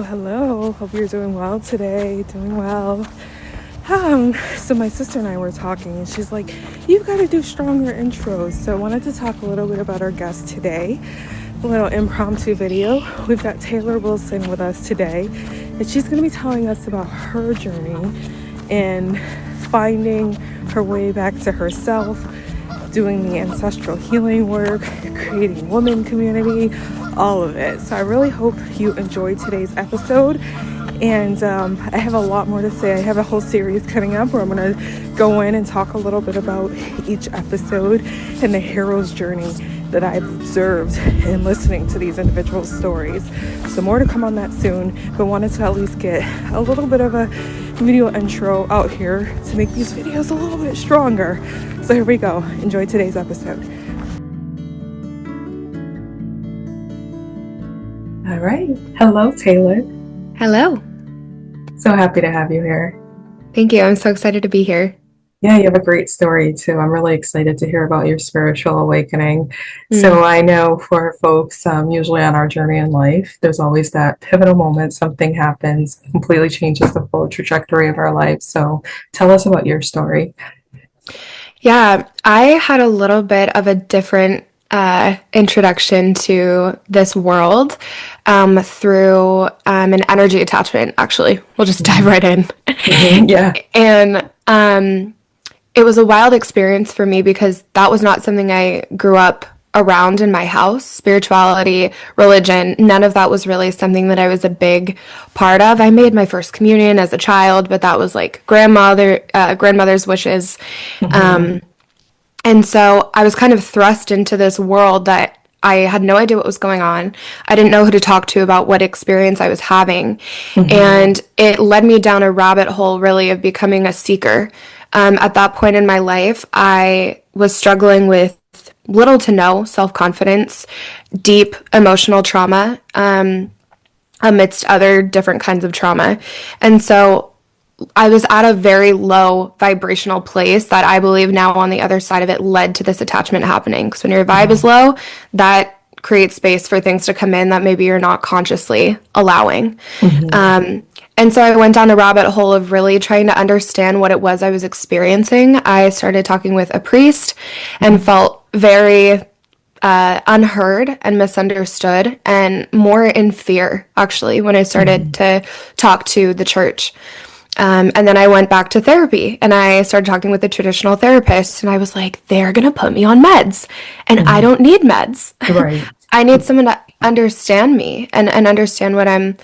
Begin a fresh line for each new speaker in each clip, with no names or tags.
Hello, hope you're doing well today. Doing well. So my sister and I were talking, and she's like, "You've got to do stronger intros." So I wanted to talk a little bit about our guest today. A little impromptu video. We've got Taylor Wilson with us today, and she's going to be telling us about her journey and finding her way back to herself, doing the ancestral healing work, creating woman community, all of it. So I really hope you enjoyed today's episode. And I have a lot more to say. I have a whole series coming up where I'm going to go in and talk a little bit about each episode and the hero's journey that I've observed in listening to these individual stories. So more to come on that soon, but wanted to at least get a little bit of a video intro out here to make these videos a little bit stronger. So here we go. Enjoy today's episode. All right. Hello, Taylor.
Hello.
So happy to have you here.
Thank you. I'm so excited to be here.
Yeah, you have a great story too. I'm really excited to hear about your spiritual awakening. So I know for folks, usually on our journey in life, there's always that pivotal moment, something happens, completely changes the full trajectory of our life. So tell us about your story.
Yeah, I had a little bit of a different introduction to this world through an energy attachment, actually. We'll just dive right in.
Yeah.
And it was a wild experience for me because that was not something I grew up around in my house. Spirituality, religion, none of that was really something that I was a big part of. I made my first communion as a child, but that was like grandmother's wishes. And so I was kind of thrust into this world that I had no idea what was going on. I didn't know who to talk to about what experience I was having. And it led me down a rabbit hole, really, of becoming a seeker. At that point in my life, I was struggling with little to no self-confidence, deep emotional trauma, amidst other different kinds of trauma. And so I was at a very low vibrational place that I believe now on the other side of it led to this attachment happening. Because when your vibe is low, that creates space for things to come in that maybe you're not consciously allowing. And so I went down a rabbit hole of really trying to understand what it was I was experiencing. I started talking with a priest and felt very unheard and misunderstood and more in fear, actually, when I started to talk to the church. And then I went back to therapy and I started talking with a traditional therapist and I was like, they're going to put me on meds and I don't need meds.
Right.
I need someone to understand me and understand what I'm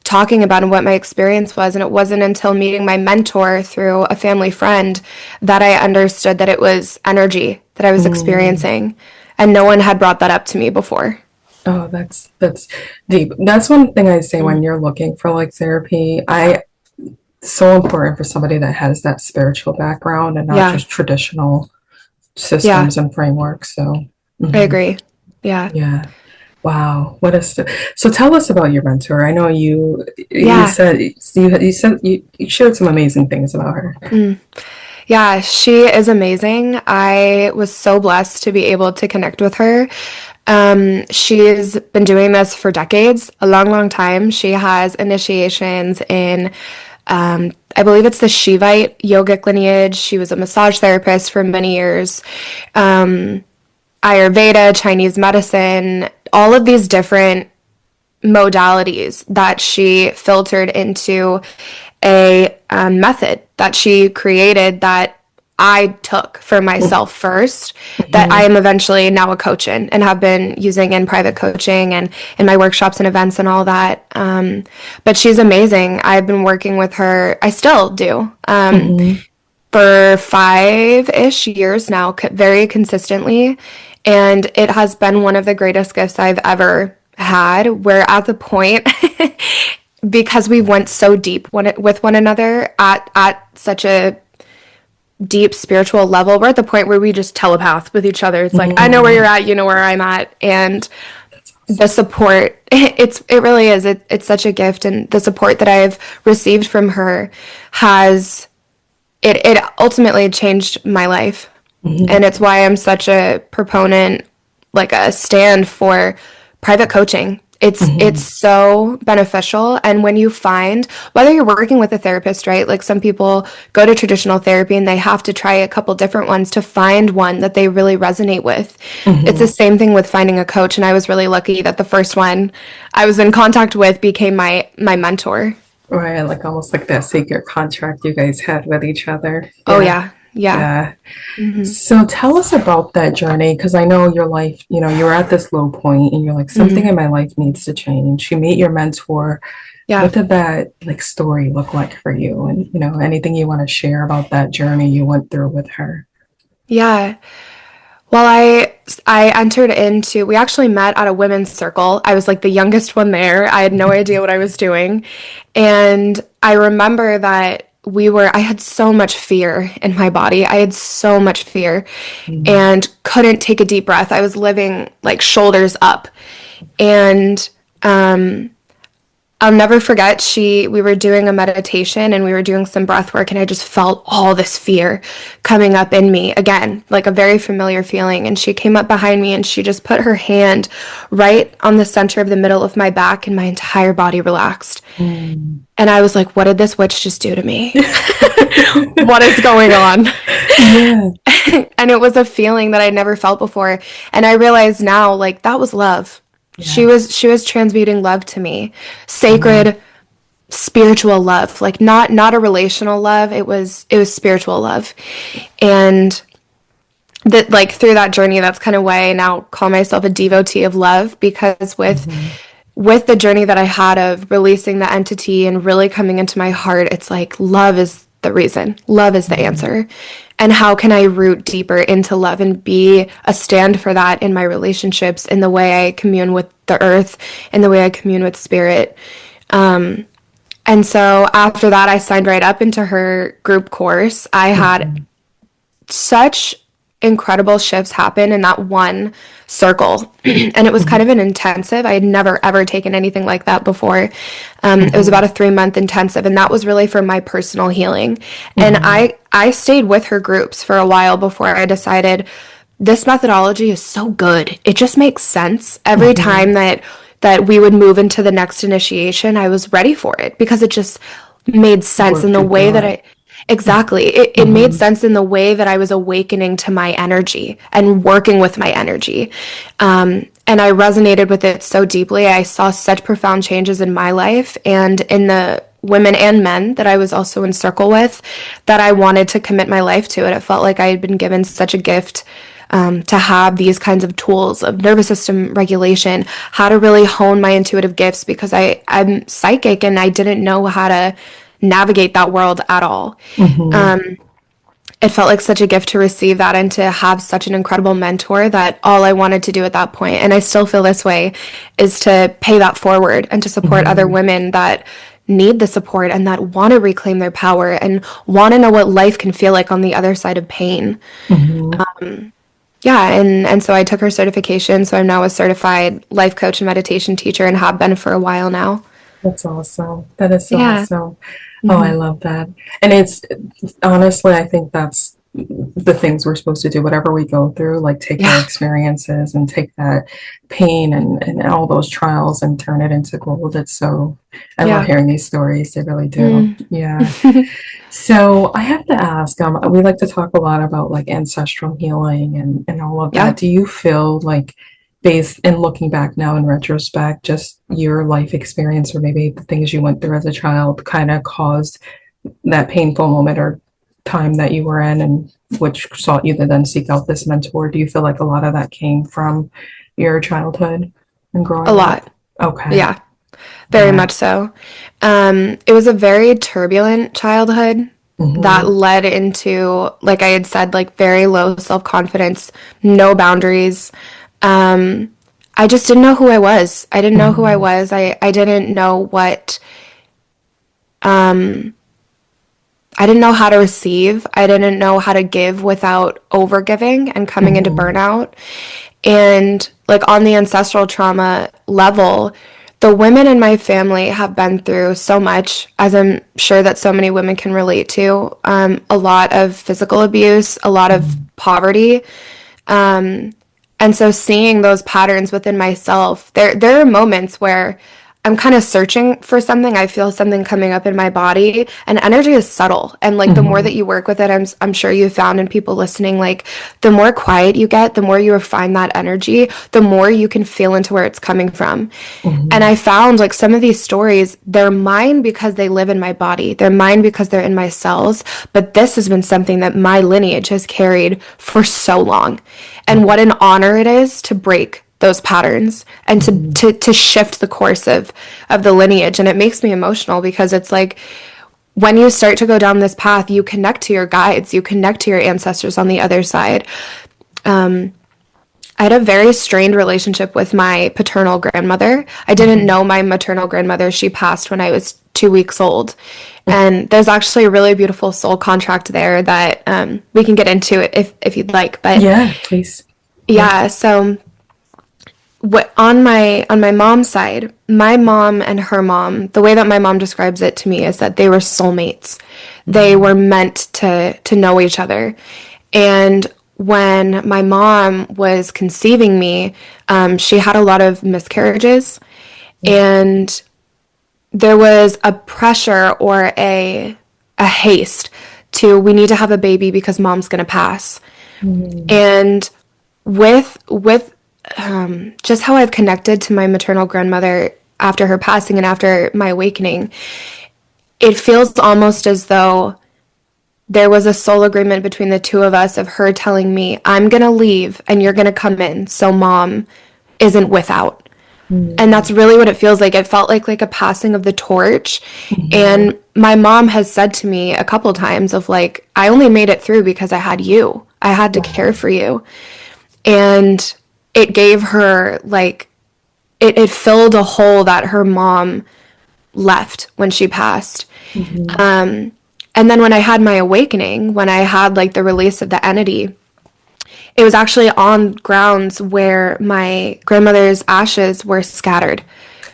talking about and what my experience was. And it wasn't until meeting my mentor through a family friend that I understood that it was energy that I was experiencing. And no one had brought that up to me before.
Oh, that's deep. That's one thing I say when you're looking for like therapy. So important for somebody that has that spiritual background and not just traditional systems and frameworks. So
I agree. Yeah.
Yeah. Wow. So tell us about your mentor. I know you said you shared some amazing things about her.
Yeah, she is amazing. I was so blessed to be able to connect with her. She's been doing this for decades, a long, long time. She has initiations in I believe it's the Shivite yogic lineage. She was a massage therapist for many years. Ayurveda, Chinese medicine, all of these different modalities that she filtered into a method that she created that I took for myself first, that I am eventually now a coach in and have been using in private coaching and in my workshops and events and all that. But she's amazing. I've been working with her. I still do. For 5-ish years now, very consistently. And it has been one of the greatest gifts I've ever had. We're at the point, because we went so deep with one another at such a deep spiritual level, we're at the point where we just telepath with each other. It's like, I know where you're at, you know where I'm at. And the support, it really is. It's such a gift. And the support that I've received from her has, it ultimately changed my life. And it's why I'm such a proponent, like a stand for private coaching It's so beneficial. And when you find, whether you're working with a therapist, right? Like some people go to traditional therapy and they have to try a couple different ones to find one that they really resonate with. It's the
Hmm.
same thing with finding a coach. And I was really lucky that the first one I was in contact with became my mentor.
Right, like almost like that sacred contract you guys had with each other.
Oh
Yeah,
yeah. Yeah.
yeah.
Hmm.
So tell us about that journey, because I know your life, you were at this low point and you're like, something
Hmm.
in my life needs to change. You meet your mentor.
Yeah.
What did that like story look like for you? And anything you want to share about that journey you went through with her?
Yeah. Well, I entered into, we actually met at a women's circle. I was like the youngest one there. I had no idea what I was doing. And I remember that I had so much fear in my body. I had so much fear
Mm,
and couldn't take a deep breath. I was living like shoulders up. And I'll never forget we were doing a meditation and we were doing some breath work and I just felt all this fear coming up in me again, like a very familiar feeling. And she came up behind me and she just put her hand right on the center of the middle of my back and my entire body relaxed.
mm.
And I was like, what did this witch just do to me? What is going on?
Yeah,
And it was a feeling that I'd never felt before. And I realize now, like, that was love.
yeah.
She was transmuting love to me.
Mm,
Sacred spiritual love, like not a relational love. It was spiritual love. And that, like, through that journey, that's kind of why I now call myself a devotee of love, because
mhm,
with the journey that I had of releasing the entity and really coming into my heart, it's like love is the reason. Love is the
mhm,
answer. And how can I root deeper into love and be a stand for that in my relationships, in the way I commune with the earth, in the way I commune with spirit? And so after that, I signed right up into her group course. I had
mhm,
such incredible shifts happen in that one circle. And it was kind
mhm,
of an intensive. I had never ever taken anything like that before. It was about
mhm,
a 3 month intensive, and that was really for my personal healing. And
mhm.
I stayed with her groups for a while before I decided this methodology is so good. It just makes sense every time
Mhm.
that we would move into the next initiation. I was ready for it because it just made sense in
Worked
the
you
way
through
that
it.
I exactly. It made
Mhm,
sense in the way that I was awakening to my energy and working with my energy. And I resonated with it so deeply. I saw such profound changes in my life and in the women and men that I was also in circle with, that I wanted to commit my life to it. It felt like I had been given such a gift, to have these kinds of tools of nervous system regulation, how to really hone my intuitive gifts, because I'm psychic and I didn't know how to navigate that world at all.
mhm,
It felt like such a gift to receive that and to have such an incredible mentor, that all I wanted to do at that point, and I still feel this way, is to pay that forward and to support other
mhm,
women that need the support and that want to reclaim their power and want to know what life can feel like on the other side of pain.
mhm.
Yeah, and so I took her certification, so I'm now a certified life coach and meditation teacher and have been for a while now.
That's awesome. That is so
Yeah.
awesome. Oh, I
Hmm.
love that. And it's honestly, I think that's the things we're supposed to do, whatever we go through, like take our
Yeah.
experiences and take that pain and all those trials and turn it into gold. It's so, I love
Yeah.
hearing these stories. They really do.
Mm.
Yeah. So I have to ask, we like to talk a lot about like ancestral healing and all of that.
Yeah.
Do you feel like based in looking back now in retrospect, just your life experience or maybe the things you went through as a child kind of caused that painful moment or time that you were in and which sought you to then seek out this mentor? Do you feel like a lot of that came from your childhood and
A
growing up?
lot.
Okay.
Yeah. Very
Yeah.
much so. It was a very turbulent childhood that
Hmm.
led into, like I had said, like very low self-confidence, no boundaries. Um, I just didn't know who I was. I didn't know who I
Hmm.
was. I didn't know I didn't know how to receive. I didn't know how to give without overgiving and coming into
Hmm.
burnout. And like on the ancestral trauma level, the women in my family have been through so much, as I'm sure that so many women can relate to. A lot of physical abuse, a lot of
Hmm.
poverty, And so seeing those patterns within myself, there are moments where I'm kind of searching for something. I feel something coming up in my body, and energy is subtle. And like the more
Mm-hmm.
that you work with it, I'm sure you found, and people listening, like the more quiet you get, the more you refine that energy, the more you can feel into where it's coming from. And
Mm-hmm.
I found like some of these stories, they're mine because they live in my body. They're mine because they're in my cells. But this has been something that my lineage has carried for so long. And what an honor it is to break those patterns and
Mm-hmm.
to shift the course of the lineage. And it makes me emotional because it's like when you start to go down this path, you connect to your guides, you connect to your ancestors on the other side. I had a very strained relationship with my paternal grandmother. I didn't
Mm-hmm.
know my maternal grandmother. She passed when I was 2 weeks old. And there's actually a really beautiful soul contract there that we can get into it if you'd like. But
Yeah, please. Yeah.
yeah, so what on my mom's side, my mom and her mom, the way that my mom describes it to me is that they were soulmates. They
Mm-hmm.
were meant to know each other. And when my mom was conceiving me, she had a lot of miscarriages, and there was a pressure or a haste to we need to have a baby because mom's gonna pass.
Mm-hmm.
And with just how I've connected to my maternal grandmother after her passing and after my awakening, it feels almost as though there was a soul agreement between the two of us of her telling me, I'm going to leave and you're going to come in so mom isn't without. And that's really what it feels like. It felt like a passing of the torch.
Mm-hmm.
And my mom has said to me a couple times of like, I only made it through because I had you. I had to care
Wow.
for you. And it gave her like it filled a hole that her mom left when she passed.
Mm-hmm.
And then when I had my awakening, when I had like the release of the entity, it was actually on grounds where my grandmother's ashes were scattered.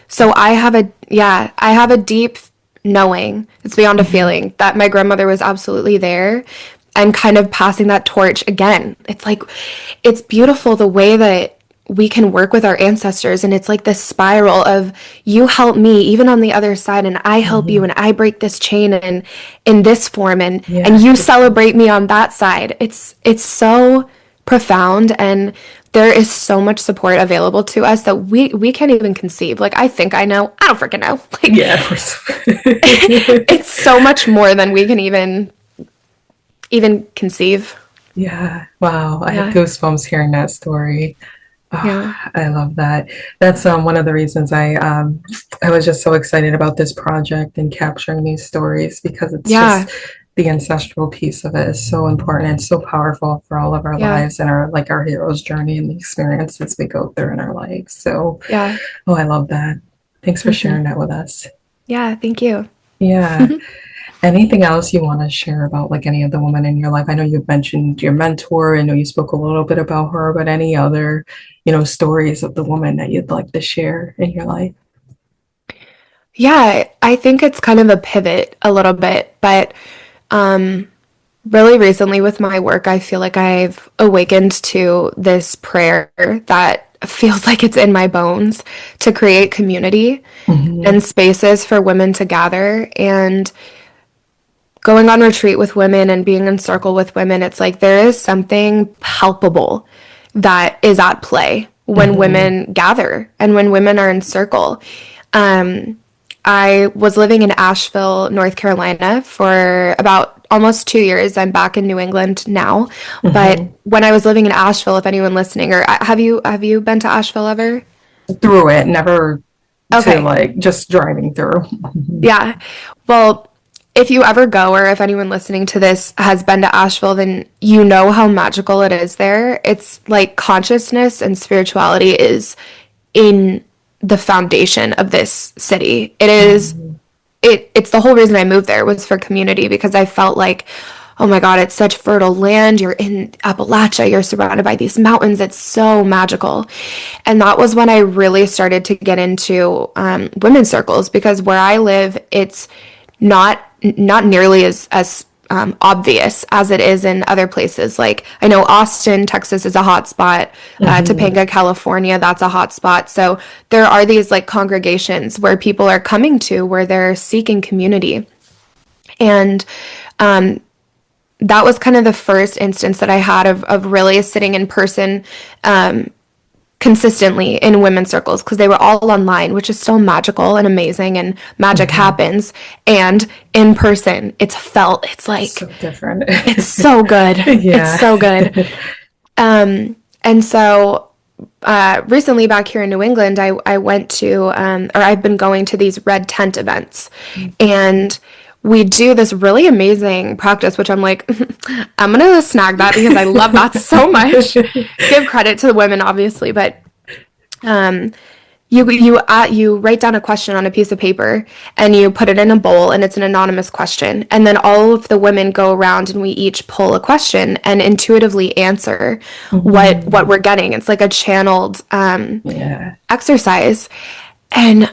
So I have a deep knowing, it's beyond a
Mm-hmm.
feeling, that my grandmother was absolutely there and kind of passing that torch again. It's like, it's beautiful the way that we can work with our ancestors, and it's like this spiral of you help me even on the other side, and I help you,
Mm-hmm.
and I break this chain in this form, and
Yeah,
you
beautiful.
celebrate me on that side. It's so profound, and there is so much support available to us that we can't even conceive. Like I think I know, I don't freaking know. Like
Yeah, of course.
it's so much more than we can even conceive.
Yeah. Wow. I have
Yeah.
goosebumps hearing that story. Oh,
Yeah.
I love that. That's one of the reasons I was just so excited about this project and capturing these stories because it's
Yeah.
just the ancestral piece of it is so important and so powerful for all of our
Yeah.
lives and our like our hero's journey and the experiences we go through in our lives. So,
Yeah.
oh, I love that. Thanks for
Hmm.
sharing that with us.
Yeah. Thank you.
Yeah. Anything else you want to share about like any of the women in your life? I know you mentioned your mentor. I know you spoke a little bit about her, but any other, stories of the woman that you'd like to share in your life?
Yeah. I think it's kind of a pivot a little bit, but really recently with my work, I feel like I've awakened to this prayer that feels like it's in my bones to create community
Hmm.
and spaces for women to gather. And going on retreat with women and being in circle with women, it's like there is something palpable that is at play when
Hmm.
women gather and when women are in circle. Um, I was living in Asheville, North Carolina for about almost 2 years. I'm back in New England now. But
Hmm.
when I was living in Asheville, if anyone listening, or have you been to Asheville ever?
Through it, never to
Okay.
like just driving through. Mhm.
Yeah. Well, if you ever go, or if anyone listening to this has been to Asheville, then you know how magical it is there. It's like consciousness and spirituality is in the foundation of this city.
Hmm.
It's the whole reason I moved there was for community because I felt like, oh my God, it's such fertile land. You're in Appalachia, you're surrounded by these mountains. It's so magical. And that was when I really started to get into women's circles because where I live, it's not nearly as obvious as it is in other places. Like I know Austin, Texas is a hot spot. Topanga, California, that's a hot spot. So there are these like congregations where people are coming to where they're seeking community. And that was kind of the first instance that I had of really sitting in person consistently in women's circles because they were all online, which is still magical and amazing, and magic happens. And in person, it's like
So different.
it's so good.
Yeah.
It's so good. And so recently back here in New England, I went to, or I've been going to these red tent events. And we do this really amazing practice, which I'm like, I'm going to snag that because I love that so much. Give credit to the women, obviously, but you write down a question on a piece of paper and you put it in a bowl, and it's an anonymous question. And then all of the women go around and we each pull a question and intuitively answer what we're getting. It's like a channeled exercise. And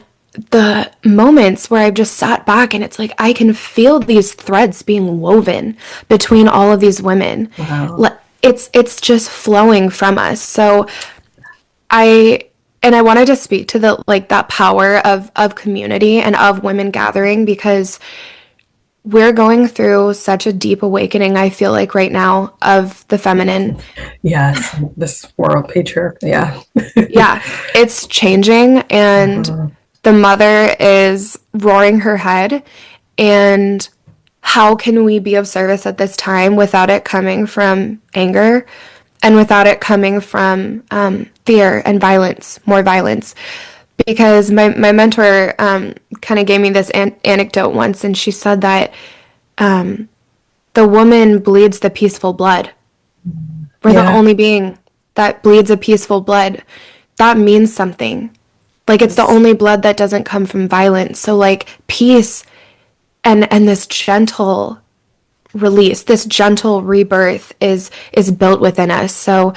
the moments where I've just sat back and it's like I can feel these threads being woven between all of these women.
Wow.
It's just flowing from us. So I wanted to speak to the like that power of community and of women gathering, because we're going through such a deep awakening, I feel like right now, of the feminine.
Yes, this world patriarch. Yeah.
Yeah, it's changing, and the mother is roaring her head. And how can we be of service at this time without it coming from anger and without it coming from fear and violence, more violence? Because my mentor kind of gave me this anecdote once, and she said that the woman bleeds the peaceful blood. We're the only being that bleeds a peaceful blood. That means something. Like, it's the only blood that doesn't come from violence. So, like, peace and this gentle release, this gentle rebirth is built within us. So,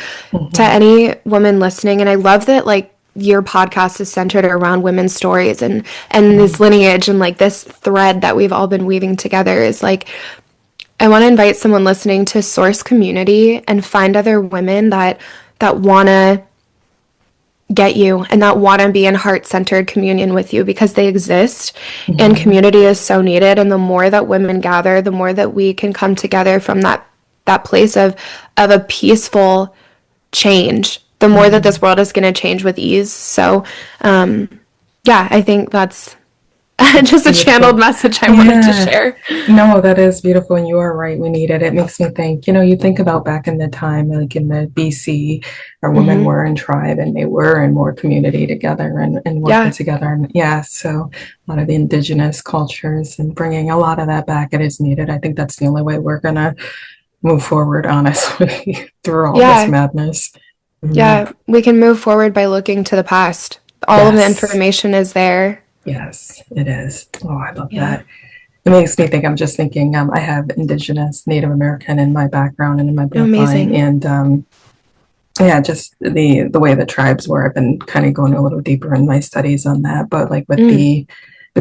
to any woman listening, and I love that, like, your podcast is centered around women's stories and this lineage and, like, this thread that we've all been weaving together is, like, I want to invite someone listening to source community and find other women that want to get you and that want to be in heart-centered communion with you, because they exist and community is so needed. And the more that women gather, the more that we can come together from that place of a peaceful change, the more that this world is going to change with ease. So yeah, I think that's just a channeled message I wanted to share.
No, that is beautiful, and you are right. We need it. It makes me think, you think about back in the time, like in the BC, our women were in tribe and they were in more community together and working together. And so a lot of the indigenous cultures and bringing a lot of that back, it is needed. I think that's the only way we're going to move forward, honestly, through all this madness.
Yeah, we can move forward by looking to the past. All of the information is there.
Yes, it is. Oh, I love that. It makes me think, I'm just thinking, I have indigenous Native American in my background and in my bloodline. And just the way the tribes were, I've been kind of going a little deeper in my studies on that. But like with the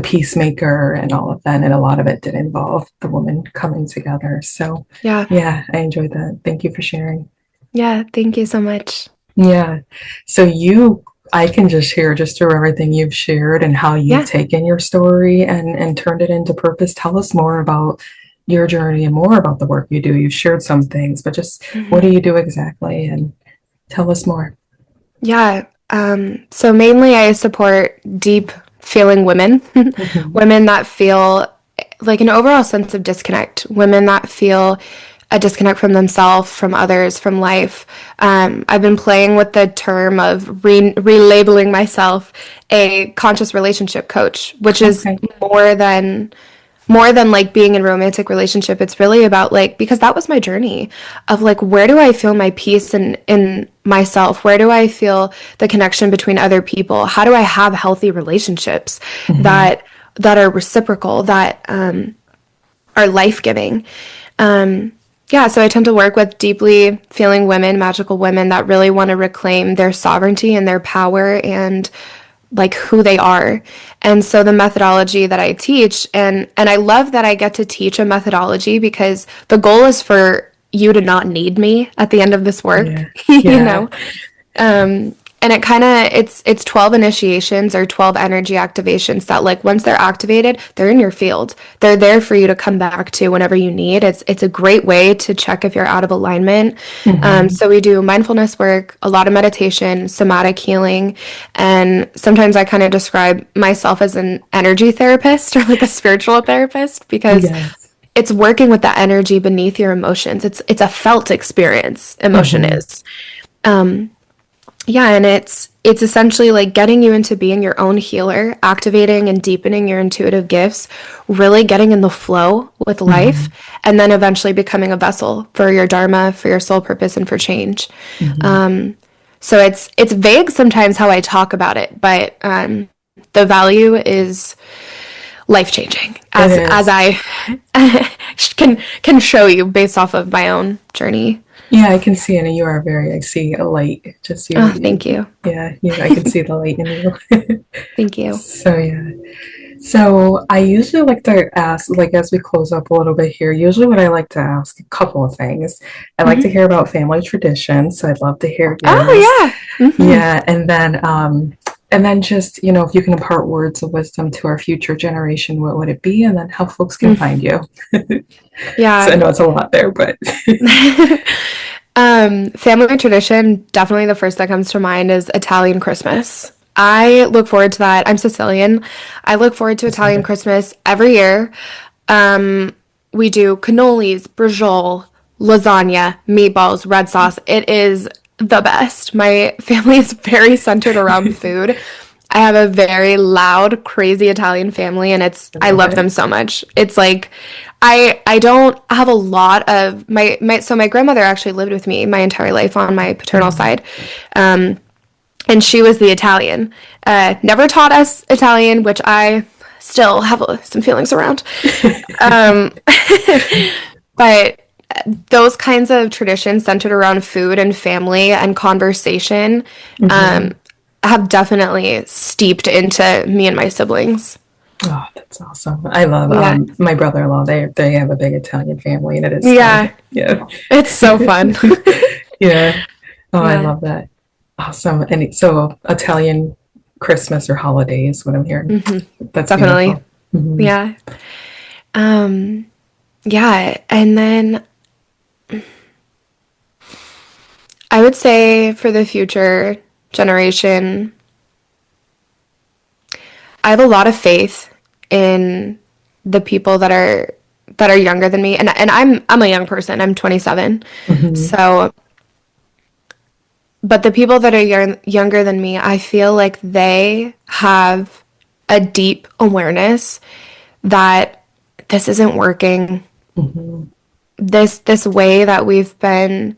peacemaker and all of that, and a lot of it did involve the woman coming together. So I enjoyed that. Thank you for sharing.
Yeah, thank you so much.
Yeah. So I can just hear just through everything you've shared and how you've taken your story and turned it into purpose. Tell us more about your journey and more about the work you do. You've shared some things, but just what do you do exactly? And tell us more.
Yeah. So mainly I support deep feeling women, women that feel like an overall sense of disconnect, women that feel a disconnect from themselves, from others, from life. I've been playing with the term of relabeling myself a conscious relationship coach, which is more than like being in a romantic relationship. It's really about like, because that was my journey of like, where do I feel my peace in myself? Where do I feel the connection between other people? How do I have healthy relationships that are reciprocal, that are life-giving? So I tend to work with deeply feeling women, magical women that really want to reclaim their sovereignty and their power and like who they are. And so the methodology that I teach, and I love that I get to teach a methodology because the goal is for you to not need me at the end of this work,
Yeah.
you
Yeah.
know. And it kind of it's 12 initiations or 12 energy activations that like once they're activated, they're in your field. They're there for you to come back to whenever you need. It's a great way to check if you're out of alignment.
Hmm.
So we do mindfulness work, a lot of meditation, somatic healing, and sometimes I kind of describe myself as an energy therapist or like a spiritual therapist because
Yes.
it's working with that energy beneath your emotions. It's a felt experience, emotion
Hmm.
is. Yeah, and it's essentially like getting you into being your own healer, activating and deepening your intuitive gifts, really getting in the flow with life,
Hmm.
and then eventually becoming a vessel for your dharma, for your soul purpose, and for change.
Hmm.
So it's vague sometimes how I talk about it, but the value is life changing
It
as
is.
I can show you based off of my own journey.
Yeah, I can see it, and you are very, I see a light. Just
Oh, thank you,
yeah, I can see the light in you.
thank you.
So yeah. So I usually like to ask, like as we close up a little bit here, usually what I like to ask, a couple of things. I like to
Mhm.
hear about family traditions, so I'd love to hear yours.
Oh yeah.
Yeah, and then just, if you can impart words of wisdom to our future generation, what would it be? And then how folks can
Mm,
find you. So I
yeah.
know it's a lot there, but
Family tradition, definitely the first that comes to mind is Italian Christmas. I look forward to that. I'm Sicilian. I look forward to
that's what
Italian Christmas every year. We do cannolis, braciole, lasagna, meatballs, red sauce. It is the best. My family is very centered around food. I have a very loud, crazy Italian family, and
I
I
love
love them
it.
so much. It's like I don't have a lot of my grandmother actually lived with me my entire life on my paternal
Oh,
side. And she was the Italian. Never taught us Italian, which I still have some feelings around. But those kinds of traditions centered around food and family and conversation
hmm.
have definitely steeped into me and my siblings.
Oh, that's awesome. I love
Yeah.
my brother-in-law. They have a big Italian family, and it is fun.
Yeah.
Yeah.
It's so fun.
Yeah. Oh, I
Yeah.
love that. Awesome. And so Italian Christmas or holidays, what I'm hearing.
Hmm.
That's
Definitely.
beautiful. Hmm.
Yeah. Um, yeah. And then I would say for the future generation, I have a lot of faith in the people that are younger than me. And I'm a young person. I'm 27.
Hmm.
So, but the people that are younger than me, I feel like they have a deep awareness that this isn't working.
Hmm.
This way that we've been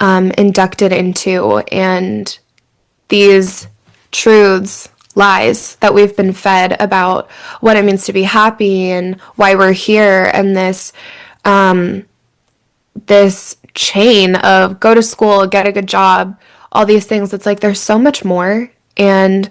inducted into, and these truths, lies that we've been fed about what it means to be happy and why we're here, and this chain of go to school, get a good job, all these things. It's like there's so much more. And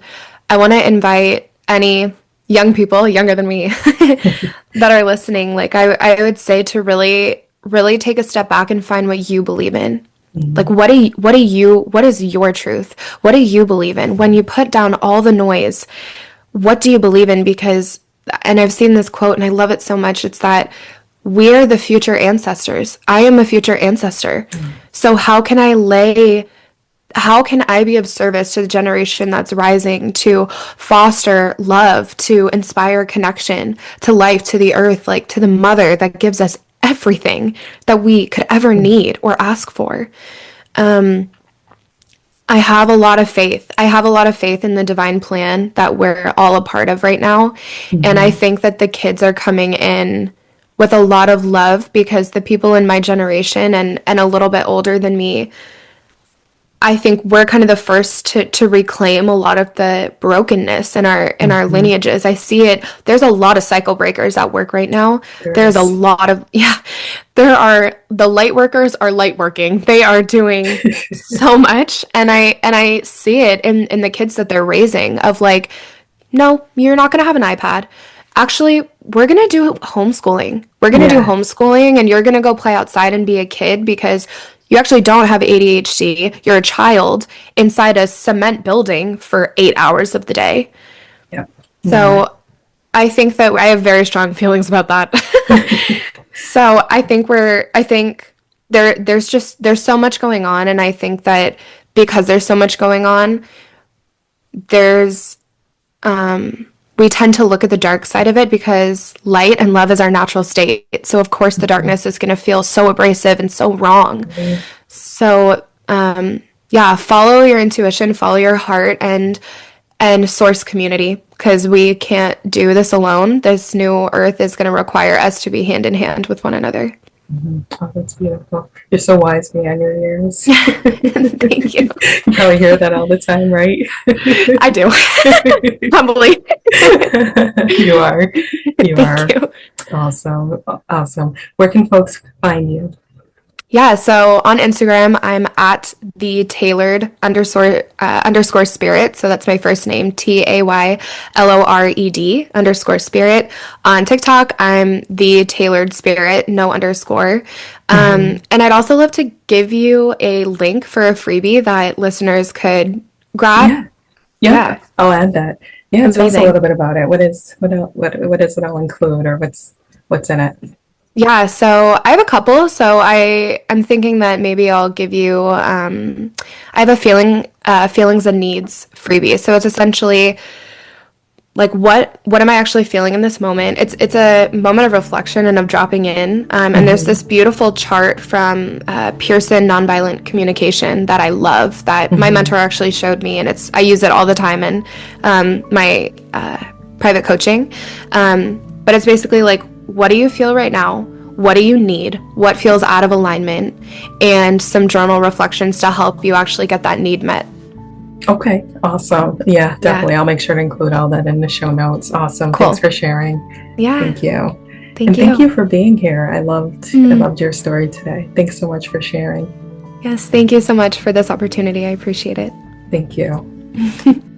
I want to invite any young people younger than me that are listening, like I would say to really, really take a step back and find what you believe in. Like
Hmm.
what is your truth? What do you believe in? When you put down all the noise, what do you believe in? Because, and I've seen this quote and I love it so much. It's that we're the future ancestors. I am a future ancestor. So how can I be of service to the generation that's rising to foster love, to inspire connection to life, to the earth, like to the mother that gives us everything that we could ever need or ask for? I have a lot of faith. I have a lot of faith in the divine plan that we're all a part of right now. And I
Hmm.
think that the kids are coming in with a lot of love because the people in my generation and a little bit older than me I think we're kind of the first to reclaim a lot of the brokenness in our lineages. I see it. There's a lot of cycle breakers at work right now.
There
There's a
is.
lot of, yeah, the light workers are light working. They are doing so much. And I see it in the kids that they're raising of like, no, you're not going to have an iPad. Actually, we're going to do homeschooling. We're going to do
Yeah.
homeschooling and you're going to go play outside and be a kid because you actually don't have ADHD. You're a child inside a cement building for 8 hours of the day.
Yeah.
So I think that I have very strong feelings about that. So I think there's so much going on. And I think that because there's so much going on, there's we tend to look at the dark side of it because light and love is our natural state. So of course the darkness is going to feel so abrasive and so wrong. So yeah, follow your intuition, follow your heart, and source community because we can't do this alone. This new earth is going to require us to be hand in hand with one another.
Oh, that's beautiful. You're so wise beyond your years.
Thank you.
You probably hear that all the time, right?
I do. Humbly.
You are. You are.
Thank you.
Awesome. Awesome. Where can folks find you?
Yeah, so on Instagram, I'm at the tailored underscore spirit. So that's my first name, TAYLORED underscore spirit. On TikTok, I'm the tailored spirit, no underscore. And I'd also love to give you a link for a freebie that listeners could grab.
Yeah. Yeah. I'll add that. Yeah, tell us a
Amazing.
little bit about it. What is it all include or what's in it?
Yeah, so I have a couple. So I'm thinking that maybe I'll give you I have a feelings and needs freebie. So it's essentially like what am I actually feeling in this moment? It's a moment of reflection and of dropping in. And there's this beautiful chart from Pearson Nonviolent Communication that I love that my mentor actually showed me, and I use it all the time in my private coaching. But it's basically like, what do you feel right now? What do you need? What feels out of alignment? And some journal reflections to help you actually get that need met.
Okay, awesome. Yeah, definitely. I'll make sure to include all that in the show notes. Awesome.
Cool.
Thanks for sharing.
Yeah.
Thank you.
Thank you.
Thank you for being here. I loved your story today. Thanks so much for sharing.
Yes, thank you so much for this opportunity. I appreciate it.
Thank you.